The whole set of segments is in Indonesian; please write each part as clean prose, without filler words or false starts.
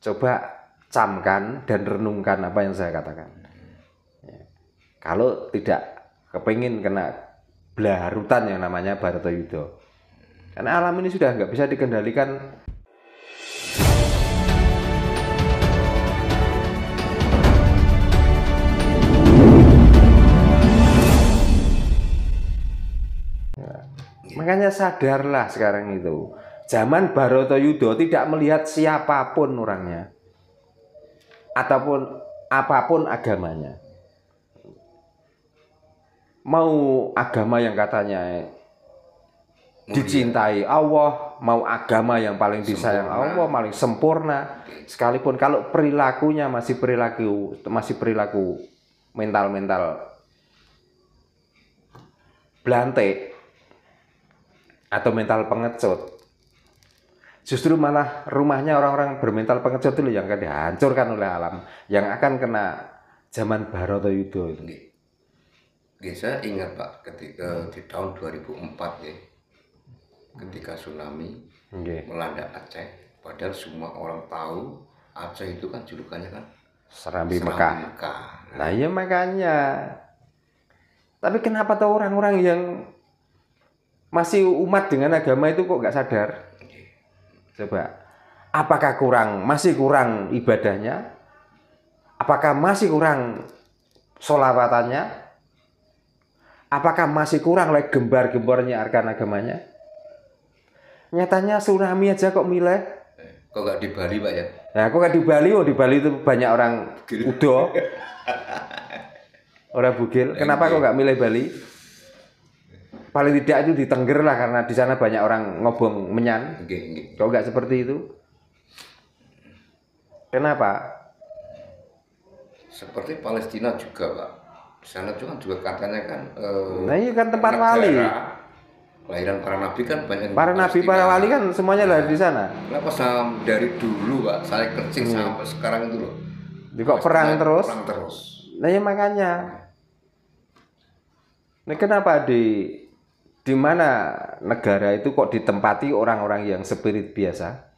Coba camkan dan renungkan apa yang saya katakan. Kalau tidak kepingin kena belaharutan yang namanya Bharatayuddha. Karena alam ini sudah nggak bisa dikendalikan. Makanya sadarlah sekarang itu. Zaman Bharatayuddha tidak melihat siapapun orangnya. Ataupun apapun agamanya. Mau agama yang katanya dicintai Allah, mau agama yang paling disayang Allah, paling sempurna, sekalipun kalau perilakunya masih perilaku mental blantek atau mental pengecut, justru malah rumahnya orang-orang bermental pengecut itu yang akan dihancurkan oleh alam, yang akan kena zaman Bharatayuddha itu. Saya ingat Pak, ketika di tahun 2004 ya, ketika tsunami melanda Aceh, padahal semua orang tahu Aceh itu kan julukannya kan Serambi Mekah. Nah iya makanya. Tapi kenapa tuh orang-orang yang masih umat dengan agama itu kok nggak sadar? Coba, apakah masih kurang ibadahnya? Apakah masih kurang sholawatannya? Apakah masih kurang gembar-gembornya arkan agamanya? Nyatanya tsunami aja kok milih. Kok nggak di Bali Pak ya? Nah, kok nggak di Bali? Oh, di Bali itu banyak orang udo. Orang bugil. Kenapa kok nggak milih Bali? Paling tidak itu di Tengger lah, karena di sana banyak orang ngobong menyan. Kok nggak seperti itu? Kenapa? Seperti Palestina juga Pak. Di sana juga katanya kan. Nah iya kan tempat wali. Kelahiran para nabi kan banyak. Para nabi, para wali kan semuanya lahir di sana. Kenapa dari dulu Pak, saya kencing sampai sekarang itu loh. Kok perang terus? Perang terus. Nah ya makanya. Nah kenapa di mana negara itu kok ditempati orang-orang yang spirit biasa?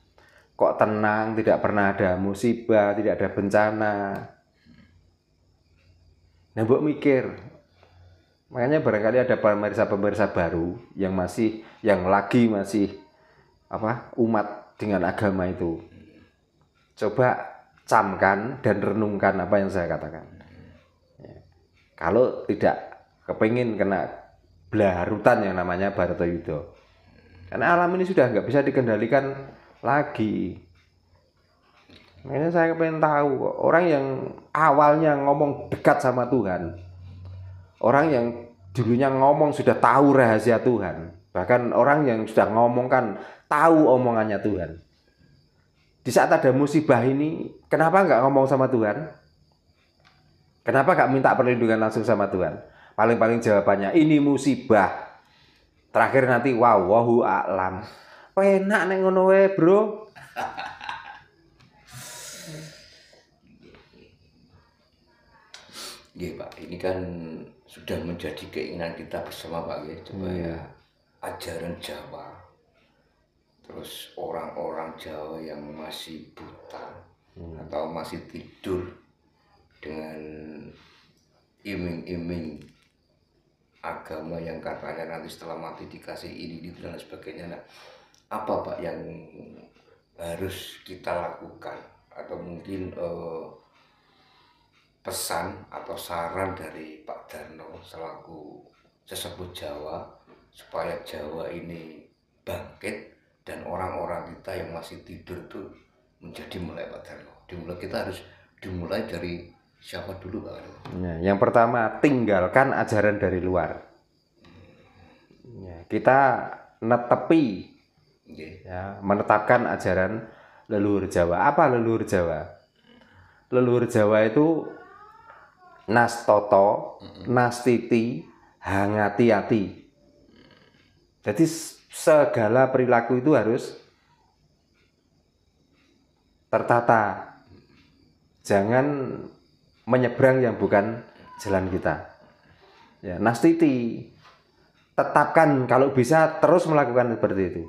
Kok tenang, tidak pernah ada musibah, tidak ada bencana. Nah mbok mikir. Makanya barangkali ada pemirsa-pemirsa baru yang lagi masih umat dengan agama itu. Coba camkan dan renungkan apa yang saya katakan. Kalau tidak kepingin kena belaharutan yang namanya Bharatayuddha. Karena alam ini sudah nggak bisa dikendalikan lagi. Makanya saya pengen tahu orang yang awalnya ngomong dekat sama Tuhan, orang yang dulunya ngomong sudah tahu rahasia Tuhan, bahkan orang yang sudah ngomongkan tahu omongannya Tuhan. Di saat ada musibah ini, kenapa nggak ngomong sama Tuhan? Kenapa nggak minta perlindungan langsung sama Tuhan? Paling-paling jawabannya ini musibah. Terakhir nanti wallahu a'lam. Penak nek ngono wae, Bro. Iya Pak, ini kan sudah menjadi keinginan kita bersama Pak ya, supaya ajaran Jawa, terus orang-orang Jawa yang masih buta atau masih tidur dengan iming-iming agama yang katanya nanti setelah mati dikasih ini dan sebagainya. Nah, apa Pak yang harus kita lakukan, atau mungkin pesan atau saran dari Pak Darno selaku sesepuh Jawa supaya Jawa ini bangkit dan orang-orang kita yang masih tidur itu menjadi mulai Pak Darno. Kita harus dimulai dari siapa dulu Pak Darno? Nah, yang pertama, tinggalkan ajaran dari luar. Kita menetapkan ajaran leluhur Jawa. Apa leluhur Jawa? Leluhur Jawa itu nastoto, nastiti, hangati-hati. Jadi segala perilaku itu harus tertata. Jangan menyeberang yang bukan jalan kita. Ya, nastiti. Tetapkan kalau bisa terus melakukan seperti itu.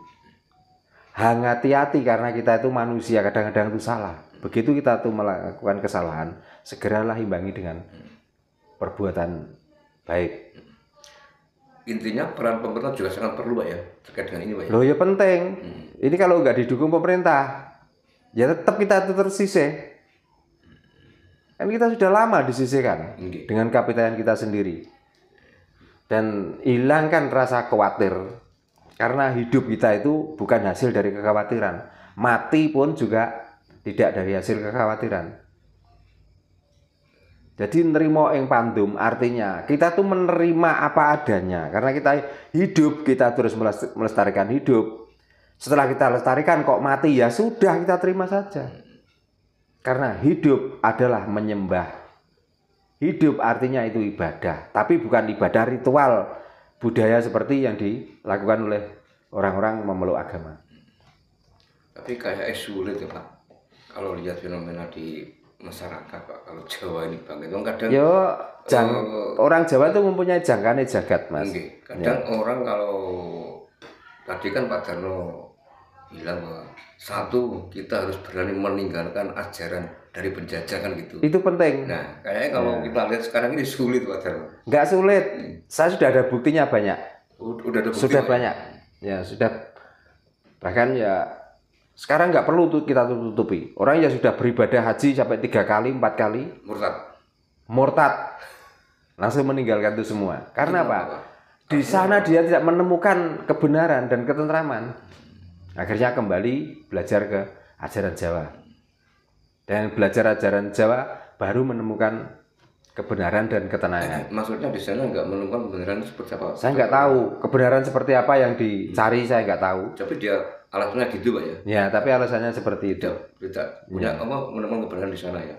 Hangati-hati karena kita itu manusia, kadang-kadang itu salah. Begitu kita tuh melakukan kesalahan, segeralah imbangi dengan perbuatan baik. Intinya peran pemerintah juga sangat perlu Pak ya terkait dengan ini Pak ya. Loh ya penting. Ini kalau nggak didukung pemerintah, ya tetap kita itu tersisih. Kan kita sudah lama disisihkan dengan kapitalan kita sendiri. Dan hilangkan rasa khawatir. Karena hidup kita itu bukan hasil dari kekhawatiran. Mati pun juga tidak dari hasil kekhawatiran. Jadi nerimo ing pandum artinya kita tuh menerima apa adanya. Karena kita hidup, kita terus melestarikan hidup. Setelah kita lestarikan kok mati, ya sudah kita terima saja. Karena hidup adalah menyembah. Hidup artinya itu ibadah, tapi bukan ibadah ritual budaya seperti yang dilakukan oleh orang-orang memeluk agama. Tapi kayak sulit ya Pak, kalau lihat fenomena di masyarakat Pak, kalau Jawa ini Bang, itu kadang orang Jawa itu mempunyai jangkane jagat Mas. Kadang orang kalau tadi kan Pak Darno bilang bahwa satu, kita harus berani meninggalkan ajaran dari penjajah kan gitu. Itu penting. Nah, kayaknya kalau kita lihat sekarang ini sulit Pak Darno. Nggak sulit, saya sudah ada buktinya banyak. Udah ada bukti sudah banyak. Ya sudah, bahkan ya sekarang nggak perlu kita tutupi. Orang yang sudah beribadah haji sampai 3 kali, 4 kali murtad, langsung meninggalkan itu semua. Karena apa? Di sana dia tidak menemukan kebenaran dan ketentraman. Akhirnya kembali belajar ke ajaran Jawa. Dan belajar ajaran Jawa baru menemukan kebenaran dan ketenangan. Maksudnya di sana nggak menemukan kebenaran seperti apa? Saya nggak tahu kebenaran seperti apa yang dicari, saya nggak tahu. Tapi dia alasannya gitu Pak ya? Ya, tapi alasannya seperti itu. Tidak punya menemukan kebenaran di sana ya?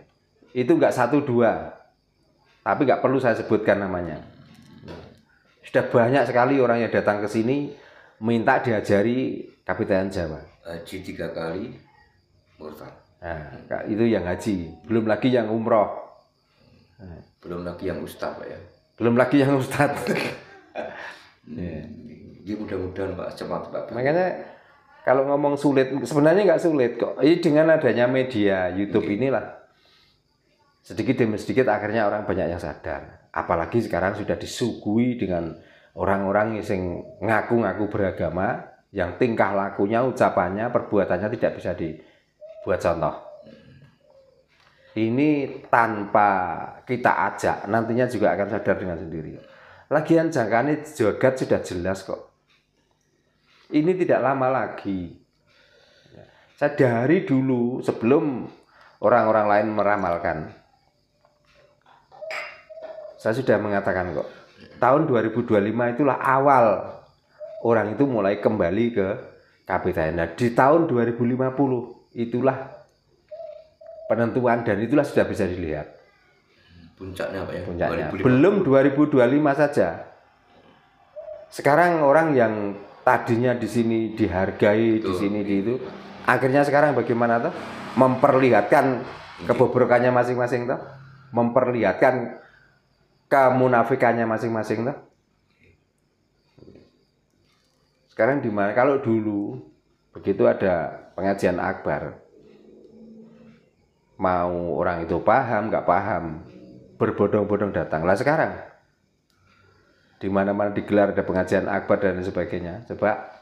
Itu nggak 1, 2, tapi nggak perlu saya sebutkan namanya. Sudah banyak sekali orang yang datang ke sini minta diajari kapitalan Jawa. Haji 3 kali murtad. Nah, itu yang haji, belum lagi yang umroh. Belum lagi yang ustaz Pak ya? Belum lagi yang ustaz. Jadi mudah-mudahan Pak cepat Pak. Makanya kalau ngomong sulit, sebenarnya nggak sulit kok. Ini dengan adanya media YouTube inilah, sedikit demi sedikit akhirnya orang banyak yang sadar. Apalagi sekarang sudah disuguhi dengan orang-orang yang ngaku-ngaku beragama, yang tingkah lakunya, ucapannya, perbuatannya tidak bisa dibuat contoh. Ini tanpa kita ajak, nantinya juga akan sadar dengan sendiri. Lagian jangkane jagat sudah jelas kok. Ini tidak lama lagi. Saya dari dulu sebelum orang-orang lain meramalkan, saya sudah mengatakan kok, tahun 2025 itulah awal orang itu mulai kembali ke kapitalan. Nah, di tahun 2050 itulah penentuan dan itulah sudah bisa dilihat. Puncaknya Pak ya? Puncaknya. Belum 2025 saja. Sekarang orang yang tadinya di sini dihargai, di sini di itu, akhirnya sekarang bagaimana tuh? Memperlihatkan kebobrokannya masing-masing tuh, memperlihatkan kemunafikannya masing-masing tuh. Sekarang di mana? Kalau dulu begitu ada pengajian akbar, mau orang itu paham nggak paham, berbondong-bondong datang. Lah sekarang di mana-mana digelar ada pengajian akbar dan sebagainya. Coba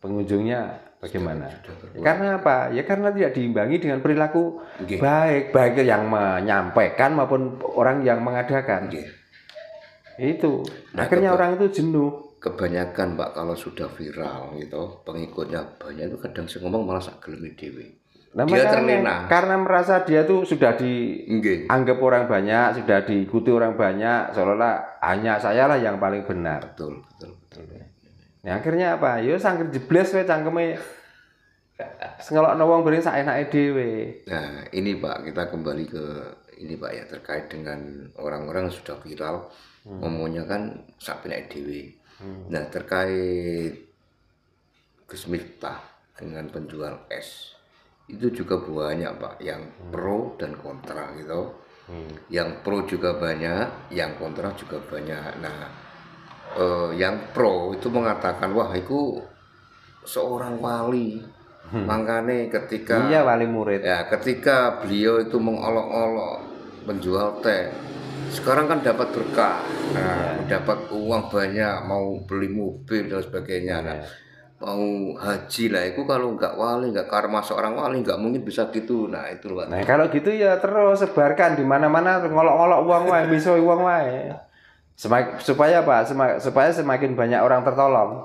pengunjungnya bagaimana? Karena apa? Ya karena tidak diimbangi dengan perilaku baik yang menyampaikan maupun orang yang mengadakan. Itu akhirnya orang itu jenuh. Kebanyakan Pak kalau sudah viral gitu, pengikutnya banyak itu kadang sih ngomong malah sak gelem dhewe. Dia terlena karena merasa dia tuh sudah dianggap orang banyak, sudah diikuti orang banyak, seolah-olah hanya saya lah yang paling benar. Betul. Nah, akhirnya apa? Ya sangger jebles wae cangkeme. Ngelokno wong bering saenake dhewe. Nah, ini Pak, kita kembali ke ini Pak ya, terkait dengan orang-orang sudah viral ngomongnya kan sak penake dhewe. Nah, terkait Gus Miftah dengan penjual es itu juga banyak Pak yang pro dan kontra gitu. Yang pro juga banyak, yang kontra juga banyak. Nah, yang pro itu mengatakan wah itu seorang wali Makanya ketika Iya, wali murid. ya ketika beliau itu mengolok-olok menjual teh, sekarang kan dapat berkah, nah, dapat uang banyak, mau beli mobil dan sebagainya. Nah, mau haji lah, itu kalau nggak wali, nggak karma seorang wali, nggak mungkin bisa gitu. Nah itu loh. Nah, kalau gitu ya terus sebarkan di mana-mana, ngolok-ngolok uang wae, bisa uang wae. Supaya apa? Supaya semakin banyak orang tertolong.